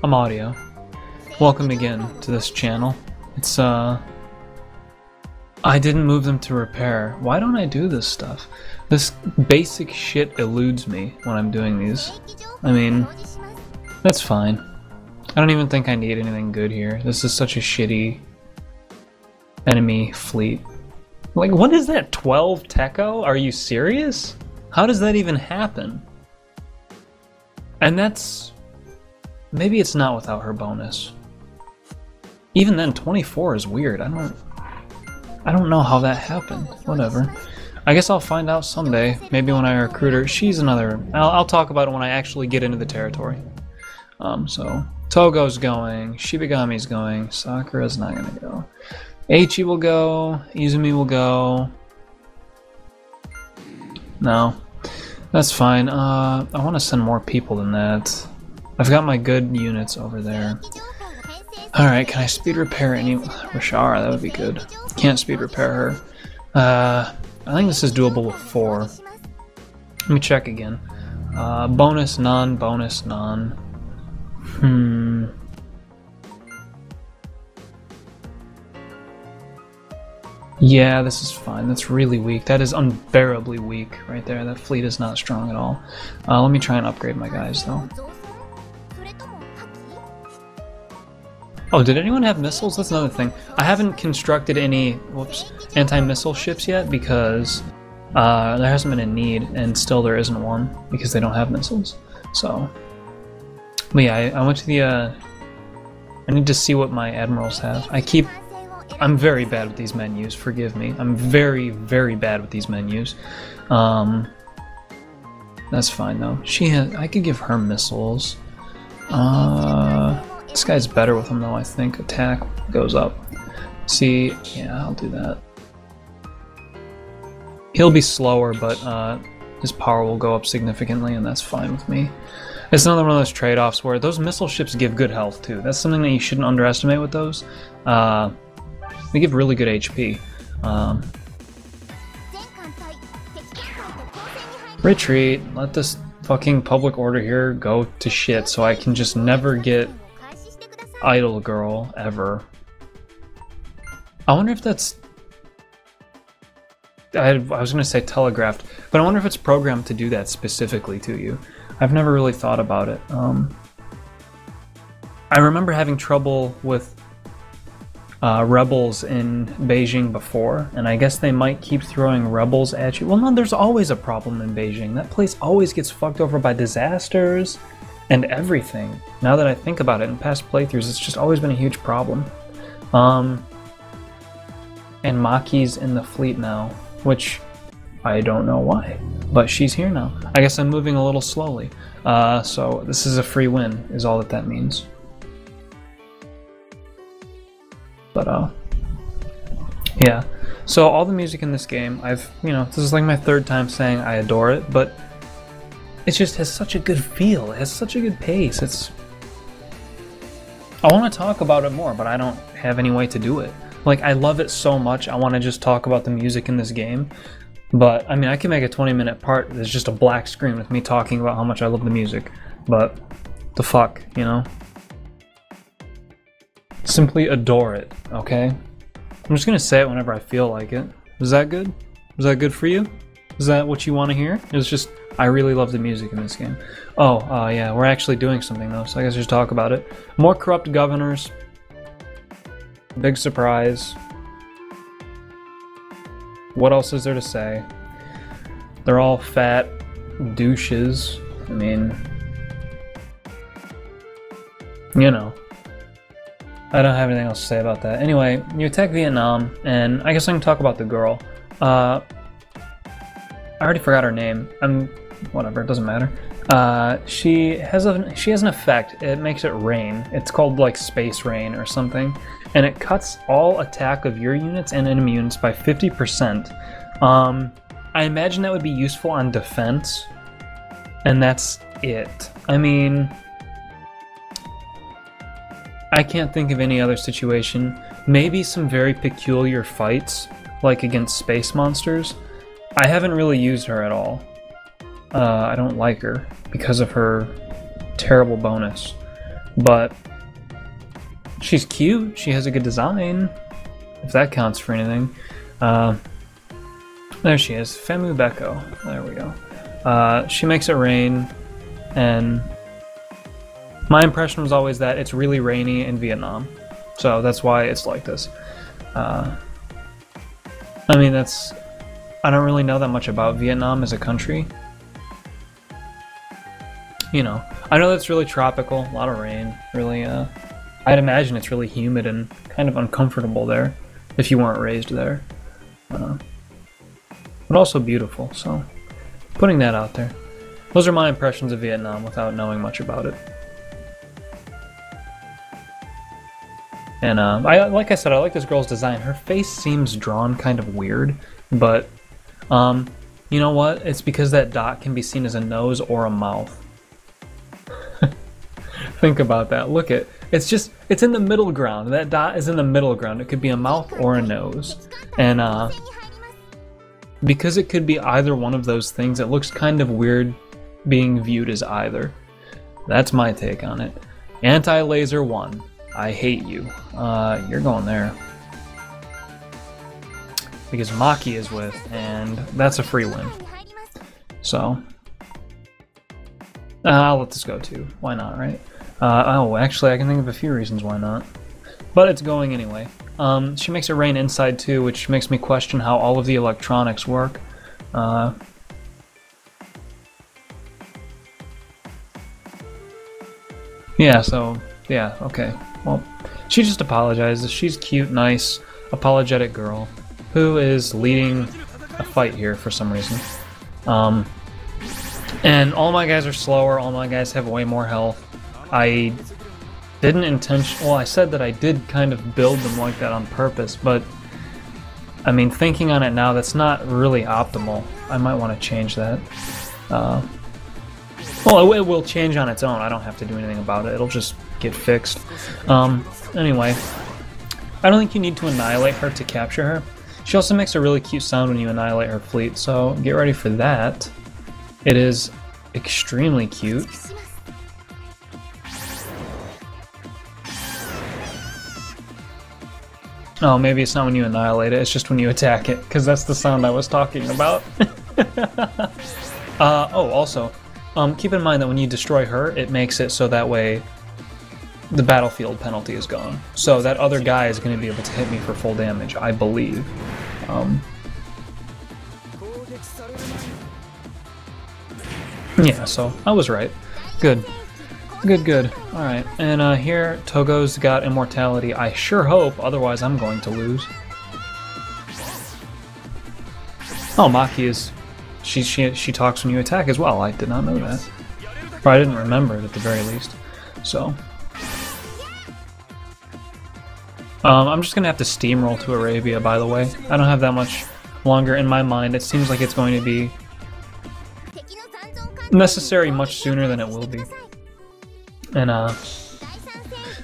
I'm Audio. Welcome again to this channel. It's I didn't move them to repair. Why don't I do this stuff? This basic shit eludes me when I'm doing these. I mean, that's fine. I don't even think I need anything good here. This is such a shitty enemy fleet. Like, what is that? 12 Techo? Are you serious? How does that even happen? And that's... maybe it's not without her bonus. Even then, 24 is weird. I don't know how that happened. Whatever. I guess I'll find out someday. Maybe when I recruit her. She's another... I'll talk about it when I actually get into the territory. So... Togo's going. Shibagami's going. Sakura's not gonna go. Eiichi will go. Izumi will go. No. That's fine. I want to send more people than that. I've got my good units over there. Alright, can I speed repair any... Rashara, that would be good. Can't speed repair her. I think this is doable with 4. Let me check again. Bonus, none, bonus, none. Yeah, this is fine. That's really weak. That is unbearably weak right there. That fleet is not strong at all. Let me try and upgrade my guys, though. Oh, did anyone have missiles? That's another thing. I haven't constructed any, anti-missile ships yet because there hasn't been a need, and still there isn't one because they don't have missiles. So, but yeah, I went to the, I need to see what my admirals have. I'm very bad with these menus, forgive me. I'm very, very bad with these menus. That's fine though. I could give her missiles. This guy's better with them though, I think. Attack goes up. See, yeah, I'll do that. He'll be slower, but his power will go up significantly, and that's fine with me. It's another one of those trade-offs where those missile ships give good health too. That's something that you shouldn't underestimate with those. They give really good HP. Retreat. Let this fucking public order here go to shit so I can just never get Idol Girl ever. I wonder if that's... I was gonna say telegraphed, but I wonder if it's programmed to do that specifically to you. I've never really thought about it. I remember having trouble with rebels in Beijing before, and I guess they might keep throwing rebels at you. Well, no, there's always a problem in Beijing. That place always gets fucked over by disasters and everything. Now that I think about it, in past playthroughs, it's just always been a huge problem. And Maki's in the fleet now, which I don't know why, but she's here now. I guess I'm moving a little slowly. So this is a free win, is all that means. But, yeah. So all the music in this game, this is like my 3rd time saying I adore it, but it just has such a good feel. It has such a good pace. I want to talk about it more, but I don't have any way to do it. Like, I love it so much, I want to just talk about the music in this game. But, I mean, I can make a 20-minute part that's just a black screen with me talking about how much I love the music. But, the fuck, you know? Simply adore it, okay? I'm just gonna say it whenever I feel like it. Is that good? Is that good for you? Is that what you want to hear? It's just, I really love the music in this game. Oh, yeah, we're actually doing something though, so I guess just talk about it. More corrupt governors. Big surprise. What else is there to say? They're all fat douches. I mean, you know. I don't have anything else to say about that. Anyway, you attack Vietnam, and I guess I can talk about the girl. I already forgot her name. Whatever, it doesn't matter. She has an effect. It makes it rain. It's called like Space Rain or something, and it cuts all attack of your units and enemy units by 50%. I imagine that would be useful on defense, and that's it. I mean, I can't think of any other situation. Maybe some very peculiar fights, like against space monsters. I haven't really used her at all. I don't like her because of her terrible bonus. but she's cute. She has a good design, if that counts for anything. There she is, Femu Beko. There we go. She makes it rain, and my impression was always that it's really rainy in Vietnam, so that's why it's like this. I mean, I don't really know that much about Vietnam as a country. You know, I know that's really tropical, a lot of rain, really, I'd imagine it's really humid and kind of uncomfortable there, if you weren't raised there. But also beautiful, so putting that out there. Those are my impressions of Vietnam without knowing much about it. And like I said, I like this girl's design. Her face seems drawn kind of weird, but you know what? It's because that dot can be seen as a nose or a mouth. Think about that. Look at it's in the middle ground. That dot is in the middle ground. It could be a mouth or a nose. And because it could be either one of those things, it looks kind of weird being viewed as either. That's my take on it. Anti-laser 1. I hate you. You're going there. Because Maki is with, and that's a free win. So, I'll let this go too. Why not, right? Oh, actually, I can think of a few reasons why not. But it's going anyway. She makes it rain inside too, which makes me question how all of the electronics work. Yeah, so, yeah, okay. Well, she just apologizes. She's cute, nice, apologetic girl who is leading a fight here for some reason. And all my guys are slower, all my guys have way more health. I didn't well, I said that I did kind of build them like that on purpose, but I mean, thinking on it now, that's not really optimal. I might want to change that. Well, it will change on its own. I don't have to do anything about it. It'll just get fixed. Anyway, I don't think you need to annihilate her to capture her. She also makes a really cute sound when you annihilate her fleet, so get ready for that. It is extremely cute. Oh, maybe it's not when you annihilate it, it's just when you attack it, because that's the sound I was talking about. Oh, also, keep in mind that when you destroy her, it makes it so that way the battlefield penalty is gone. So that other guy is going to be able to hit me for full damage, I believe. Yeah, so I was right. Good. Good. Alright, and here Togo's got immortality. I sure hope, otherwise I'm going to lose. Oh, Maki is... She talks when you attack as well. I did not know that. Or I didn't remember it at the very least. So... I'm just gonna have to steamroll to Arabia, by the way. I don't have that much longer in my mind. It seems like it's going to be necessary much sooner than it will be. And,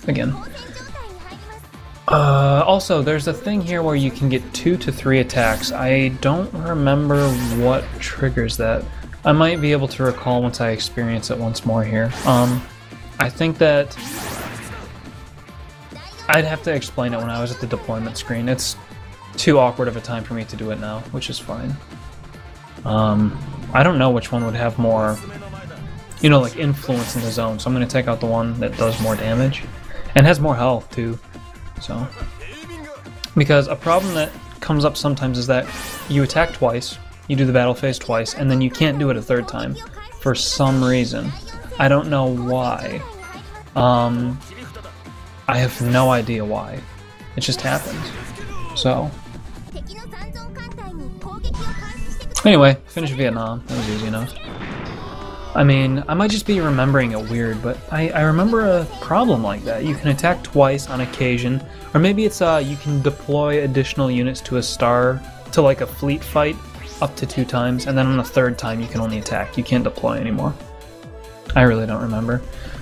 again. Also, there's a thing here where you can get 2 to 3 attacks. I don't remember what triggers that. I might be able to recall once I experience it once more here. I think that I'd have to explain it when I was at the deployment screen. It's too awkward of a time for me to do it now, which is fine. I don't know which one would have more, you know, like influence in the zone, so I'm going to take out the one that does more damage and has more health too. So, because a problem that comes up sometimes is that you attack twice, you do the battle phase twice, and then you can't do it a third time for some reason. I don't know why. I have no idea why. It just happens. So, anyway, finish Vietnam. That was easy enough. I mean, I might just be remembering it weird, but I remember a problem like that. You can attack twice on occasion, or maybe it's you can deploy additional units to a star, to like a fleet fight, up to 2 times, and then on the 3rd time you can only attack. You can't deploy anymore. I really don't remember.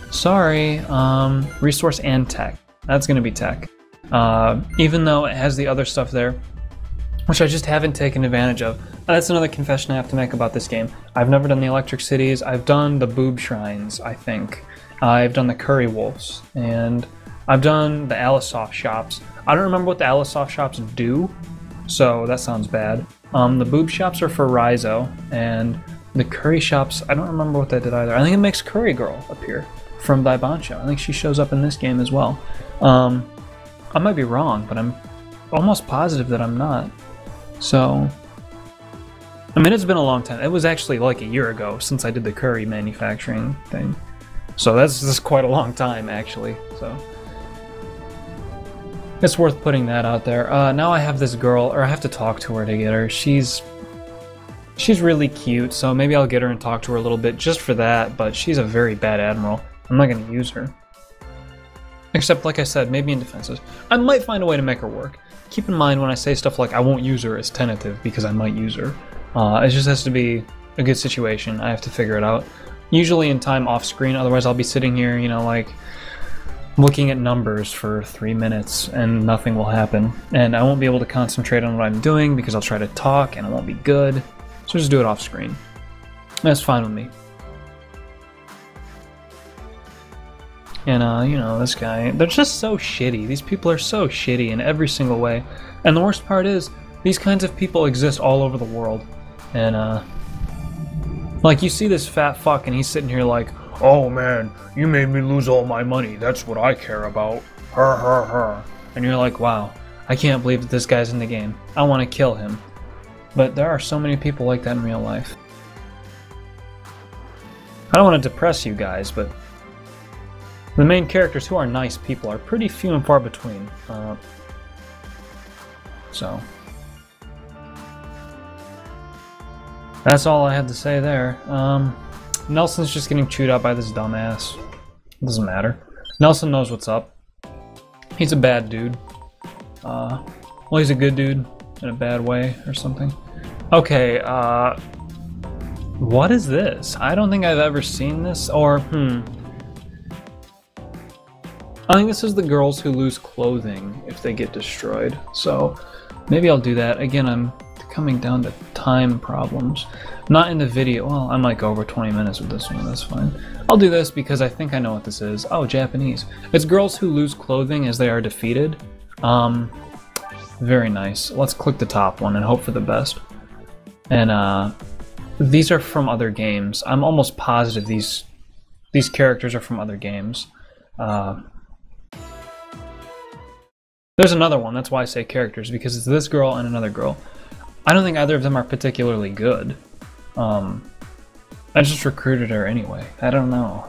Sorry. Resource and tech. That's gonna be tech. Even though it has the other stuff there, which I just haven't taken advantage of. That's another confession I have to make about this game. I've never done the Electric Cities. I've done the Boob Shrines, I think. I've done the Curry Wolves, and I've done the Alisoft shops. I don't remember what the Alisoft shops do, so that sounds bad. The Boob shops are for Raizo, and the Curry shops, I don't remember what that did either. I think it makes Curry Girl appear from Daibansha. I think she shows up in this game as well. I might be wrong, but I'm almost positive that I'm not. So, I mean, it's been a long time. It was actually like a year ago since I did the curry manufacturing thing. So that's quite a long time, actually. So it's worth putting that out there. Now I have this girl, or I have to talk to her to get her. She's really cute, so maybe I'll get her and talk to her a little bit just for that, but she's a very bad admiral. I'm not going to use her. Except, like I said, maybe in defenses. I might find a way to make her work. Keep in mind when I say stuff like I won't use her as tentative because I might use her. It just has to be a good situation. I have to figure it out. Usually in time off screen, otherwise I'll be sitting here, you know, like looking at numbers for 3 minutes and nothing will happen. And I won't be able to concentrate on what I'm doing because I'll try to talk and it won't be good. So just do it off screen. That's fine with me. And, you know, this guy, they're just so shitty. These people are so shitty in every single way. And the worst part is, these kinds of people exist all over the world. And, like, you see this fat fuck and he's sitting here like, oh man, you made me lose all my money. That's what I care about. Her, her, her. And you're like, wow, I can't believe that this guy's in the game. I want to kill him. But there are so many people like that in real life. I don't want to depress you guys, but the main characters who are nice people are pretty few and far between. So that's all I had to say there. Nelson's just getting chewed out by this dumbass. It doesn't matter. Nelson knows what's up. He's a bad dude. Well, he's a good dude in a bad way or something. Okay, what is this? I don't think I've ever seen this, or, I think this is the girls who lose clothing if they get destroyed, so maybe I'll do that. Again, I'm coming down to time problems. Not in the video. Well, I might go over 20 minutes with this one, that's fine. I'll do this because I think I know what this is. Oh, Japanese. It's girls who lose clothing as they are defeated. Very nice. Let's click the top one and hope for the best. And, these are from other games. I'm almost positive these characters are from other games. There's another one, that's why I say characters, because it's this girl and another girl. I don't think either of them are particularly good. I just recruited her anyway. I don't know.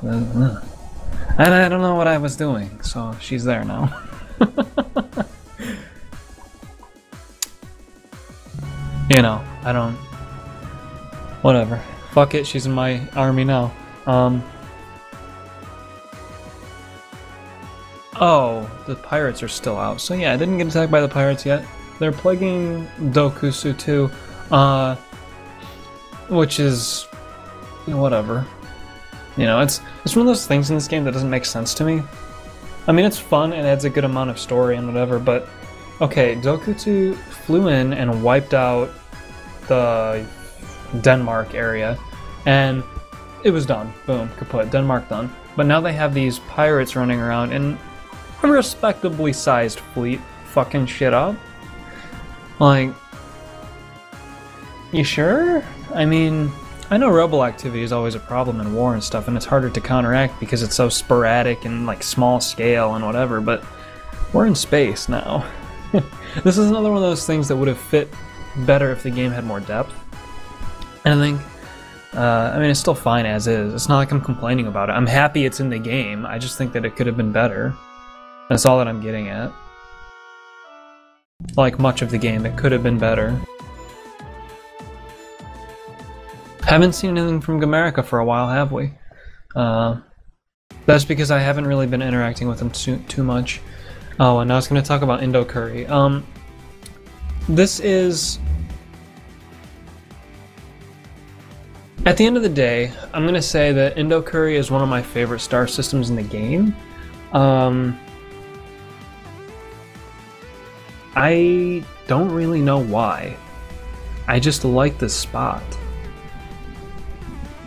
I don't know what I was doing, so she's there now. You know, I don't... Whatever. Fuck it, she's in my army now. Oh, the pirates are still out. So yeah, I didn't get attacked by the pirates yet. They're plaguing Dokusu too, which is whatever. You know, it's one of those things in this game that doesn't make sense to me. I mean, it's fun and adds a good amount of story and whatever, but okay, Dokusu flew in and wiped out the Denmark area, and it was done. Boom, kaput. Denmark done. But now they have these pirates running around in a respectably sized fleet fucking shit up. Like, you sure? I mean, I know rebel activity is always a problem in war and stuff, and it's harder to counteract because it's so sporadic and like small scale and whatever, but we're in space now. This is another one of those things that would have fit better if the game had more depth. And I think, I mean, it's still fine as is. It's not like I'm complaining about it. I'm happy it's in the game. I just think that it could have been better. That's all that I'm getting at. Like much of the game, it could have been better. Haven't seen anything from Gamerica for a while, have we? That's because I haven't really been interacting with them too much. Oh, and I was going to talk about Indo Curry. This is... At the end of the day, I'm going to say that Indo Curry is one of my favorite star systems in the game. I don't really know why. I just like this spot.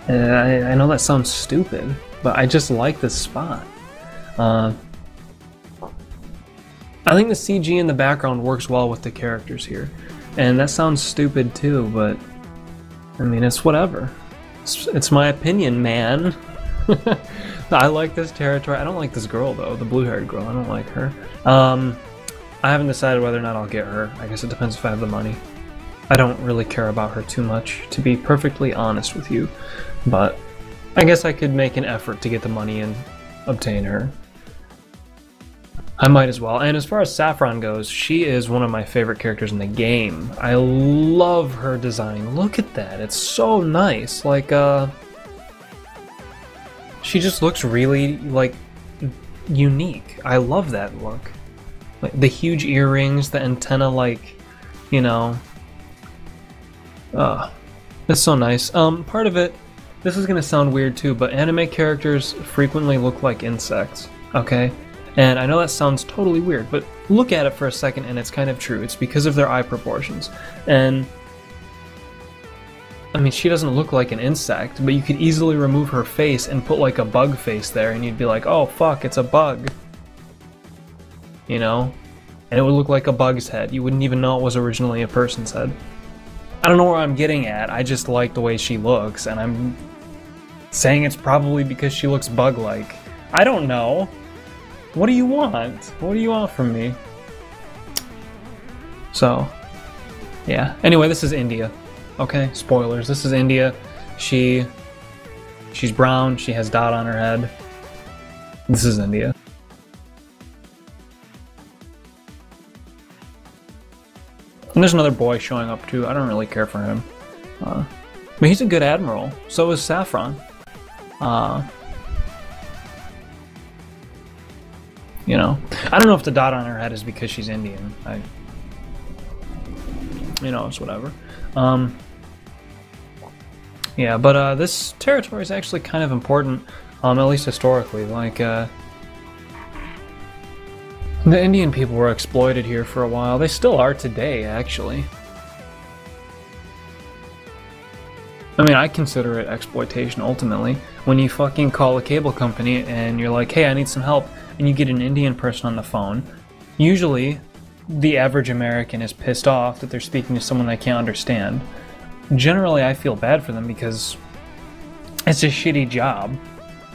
I know that sounds stupid, but I just like this spot. I think the CG in the background works well with the characters here. And that sounds stupid too, but I mean, it's whatever. It's my opinion, man. I like this territory. I don't like this girl though, the blue-haired girl. I don't like her. I haven't decided whether or not I'll get her. I guess it depends if I have the money. I don't really care about her too much, to be perfectly honest with you. But I guess I could make an effort to get the money and obtain her. I might as well. And as far as Saffron goes, she is one of my favorite characters in the game. I love her design. Look at that. It's so nice. Like, she just looks really, like, unique. I love that look. Like, the huge earrings, the antenna, like, you know. It's so nice. Part of it, this is gonna sound weird too, but anime characters frequently look like insects, okay? And I know that sounds totally weird, but look at it for a second and it's kind of true. It's because of their eye proportions. And I mean, she doesn't look like an insect, but you could easily remove her face and put like a bug face there and you'd be like, oh fuck, it's a bug. You know? And it would look like a bug's head. You wouldn't even know it was originally a person's head. I don't know where I'm getting at, I just like the way she looks, and I'm saying it's probably because she looks bug-like. I don't know. What do you want? What do you want from me? So, yeah. Anyway, this is India. Okay, spoilers. This is India. She's brown, she has dot on her head. This is India. And there's another boy showing up too. I don't really care for him. But he's a good admiral. So is Saffron. You know. I don't know if the dot on her head is because she's Indian. You know, it's whatever. Yeah, but this territory is actually kind of important, at least historically. Like, the Indian people were exploited here for a while. They still are today, actually. I mean, I consider it exploitation, ultimately. When you fucking call a cable company and you're like, hey, I need some help, and you get an Indian person on the phone, usually the average American is pissed off that they're speaking to someone they can't understand. Generally, I feel bad for them because it's a shitty job.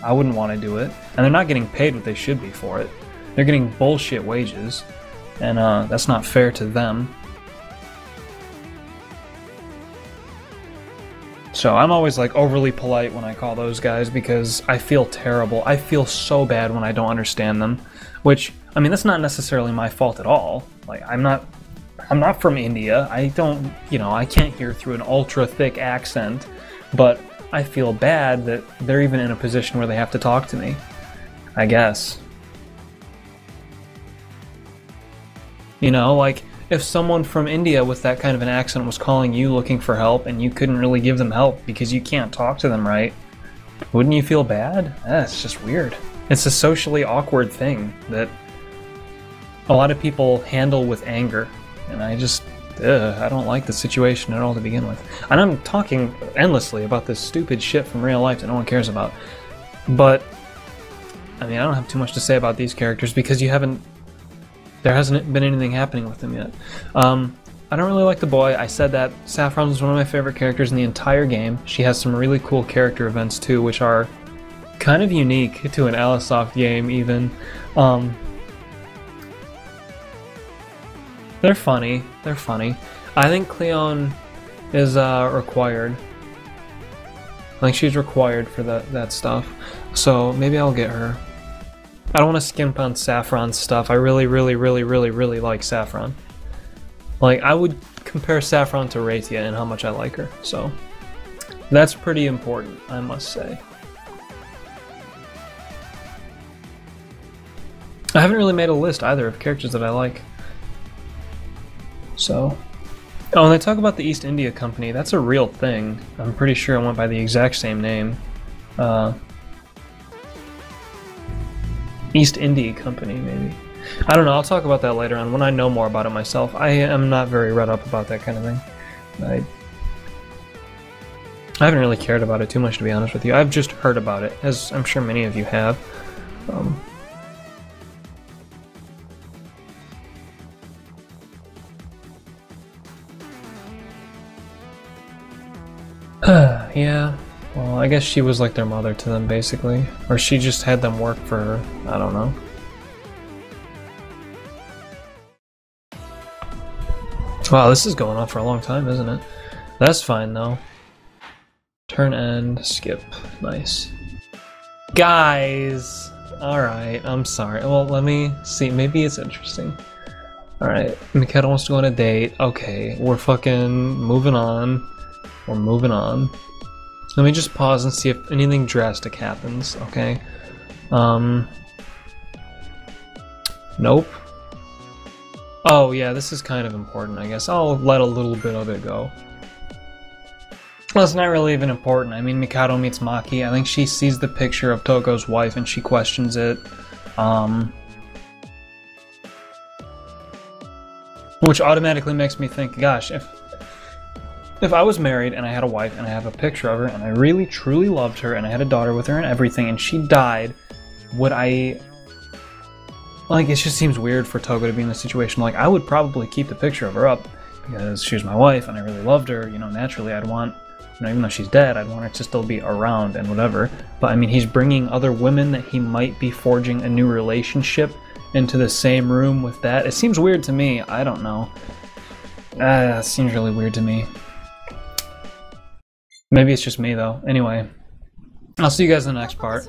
I wouldn't want to do it. And they're not getting paid what they should be for it. They're getting bullshit wages, and that's not fair to them. So I'm always like overly polite when I call those guys because I feel terrible. I feel so bad when I don't understand them, which, I mean, that's not necessarily my fault at all. Like, I'm not from India. I don't, you know, I can't hear through an ultra thick accent, but I feel bad that they're even in a position where they have to talk to me, I guess. You know, like, if someone from India with that kind of an accent was calling you looking for help and you couldn't really give them help because you can't talk to them right, wouldn't you feel bad? It's just weird. It's a socially awkward thing that a lot of people handle with anger, and I just, I don't like the situation at all to begin with. And I'm talking endlessly about this stupid shit from real life that no one cares about. But, I mean, I don't have too much to say about these characters because there hasn't been anything happening with them yet. I don't really like the boy. I said that. Saffron is one of my favorite characters in the entire game. She has some really cool character events too, which are kind of unique to an Alicesoft game even. They're funny. They're funny. I think Cleone is required. I think she's required for that stuff. So maybe I'll get her. I don't want to skimp on Saffron's stuff. I really like Saffron. Like, I would compare Saffron to Raythia and how much I like her. So that's pretty important, I must say. I haven't really made a list either of characters that I like. So, oh, and they talk about the East India Company. That's a real thing. I'm pretty sure it went by the exact same name. East India Company, maybe. I don't know, I'll talk about that later on when I know more about it myself. I am not very read up about that kind of thing. I haven't really cared about it too much, to be honest with you. I've just heard about it, as I'm sure many of you have. Yeah, well, I guess she was like their mother to them, basically. Or she just had them work for her. I don't know. Wow, this is going on for a long time, isn't it? That's fine, though. Turn end, skip. Nice. Guys! Alright, I'm sorry. Well, let me see. Maybe it's interesting. Alright, Miketa wants to go on a date. Okay, we're fucking moving on. We're moving on. Let me just pause and see if anything drastic happens, okay? Nope. Oh yeah, this is kind of important, I guess. I'll let a little bit of it go. Well, it's not really even important. I mean, Mikado meets Maki. I think she sees the picture of Togo's wife and she questions it. Which automatically makes me think, gosh, if I was married and I had a wife and I have a picture of her and I really truly loved her and I had a daughter with her and everything and she died, would I... Like, it just seems weird for Togo to be in this situation. Like, I would probably keep the picture of her up because she was my wife and I really loved her. You know, naturally I'd want, you know, even though she's dead, I'd want her to still be around and whatever. But I mean, he's bringing other women that he might be forging a new relationship into the same room with that. It seems weird to me. I don't know. It seems really weird to me. Maybe it's just me, though. Anyway, I'll see you guys in the next part.